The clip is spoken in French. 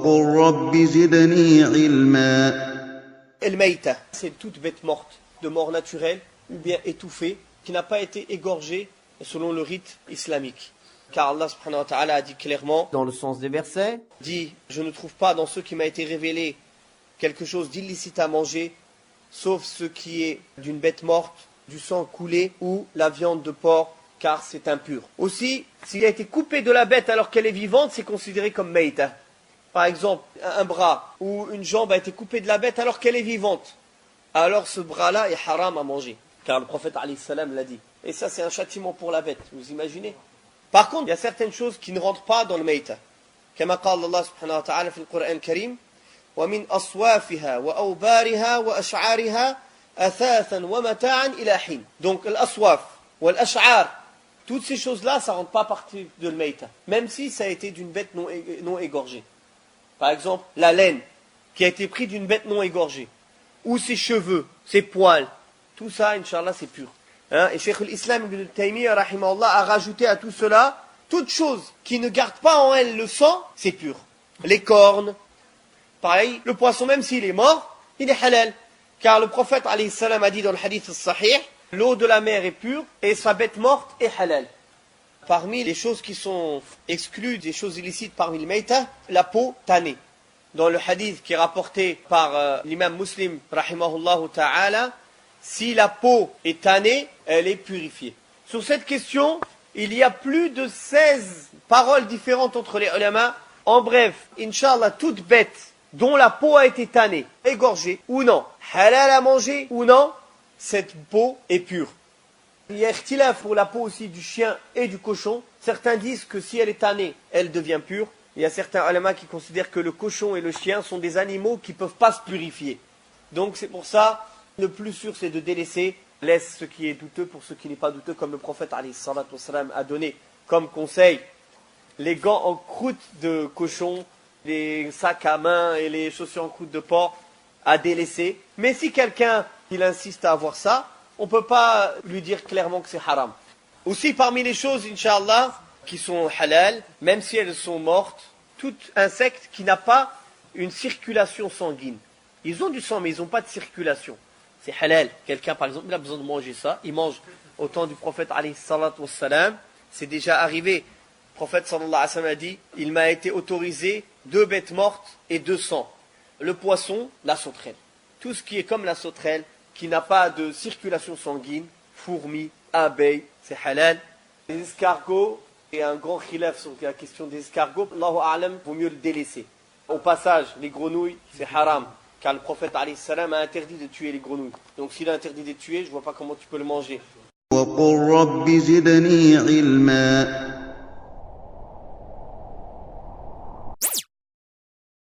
وقل رب زدني علما. El-Maïta, c'est toute bête morte, de mort naturelle ou bien étouffée, qui n'a pas été égorgée selon le rite islamique. Car Allah subhanahu wa ta'ala a dit clairement, dans le sens des versets, dit, je ne trouve pas dans ce qui m'a été révélé quelque chose d'illicite à manger, sauf ce qui est d'une bête morte, du sang coulé ou la viande de porc, car c'est impur. Aussi, s'il a été coupé de la bête alors qu'elle est vivante, c'est considéré comme maïta. Par exemple, un bras ou une jambe a été coupée de la bête alors qu'elle est vivante. Alors ce bras-là est haram à manger. Car le prophète alayhi salam l'a dit. Et ça, c'est un châtiment pour la bête. Vous imaginez? Par contre, il y a certaines choses qui ne rentrent pas dans le maïta. Comme قال الله سبحانه وتعالى في القرآن الكريم ومن أصوافها وأوبارها وأشعارها أثاثا ومتاعا إلى حين. Donc l'aswaf ou l'ash'ar, toutes ces choses-là, ça ne rentre pas partie de le maïta. Même si ça a été d'une bête non égorgée. Par exemple, la laine qui a été prise d'une bête non égorgée, ou ses cheveux, ses poils, tout ça, Inch'Allah, c'est pur. Et Cheikh l'Islam Ibn Taymiyyah, rahimahullah, a rajouté à tout cela, toute chose qui ne garde pas en elle le sang, c'est pur. Les cornes, pareil, le poisson, même s'il est mort, il est halal. Car le prophète, alayhi salam, a dit dans le hadith sahih, l'eau de la mer est pure et sa bête morte est halal. Parmi les choses qui sont exclues, des choses illicites parmi le maïta, la peau tannée. Dans le hadith qui est rapporté par l'imam Muslim, rahimahullah ta'ala, si la peau est tannée, elle est purifiée. Sur cette question, il y a plus de 16 paroles différentes entre les ulama. En bref, Inch'Allah, toute bête dont la peau a été tannée, égorgée ou non, halal à manger ou non, cette peau est pure. Il y a ikhtilaf pour la peau aussi du chien et du cochon. Certains disent que si elle est tannée, elle devient pure. Il y a certains ulama qui considèrent que le cochon et le chien sont des animaux qui ne peuvent pas se purifier. Donc c'est pour ça, le plus sûr c'est de délaisser. Laisse ce qui est douteux pour ce qui n'est pas douteux, comme le prophète alayhi salatu wassalam a donné comme conseil. Les gants en croûte de cochon, les sacs à main et les chaussures en croûte de porc à délaisser. Mais si quelqu'un il insiste à avoir ça, on ne peut pas lui dire clairement que c'est haram. Aussi parmi les choses, Inch'Allah, qui sont halal, même si elles sont mortes, tout insecte qui n'a pas une circulation sanguine. Ils ont du sang, mais ils n'ont pas de circulation. C'est halal. Quelqu'un, par exemple, il a besoin de manger ça. Il mange au temps du prophète, alayhi salatu wassalam. C'est déjà arrivé. Le prophète, sallallahu alayhi wa sallam, a dit, il m'a été autorisé 2 bêtes mortes et 2 sangs. Le poisson, la sauterelle. Tout ce qui est comme la sauterelle, qui n'a pas de circulation sanguine, fourmis, abeilles, c'est halal. Les escargots, et un grand khilaf sur la question des escargots, Allahu a'lam, vaut mieux le délaisser. Au passage, les grenouilles, c'est haram, car le prophète alayhi salam a interdit de tuer les grenouilles. Donc s'il a interdit de les tuer, je ne vois pas comment tu peux le manger. وقل رب زدني علما.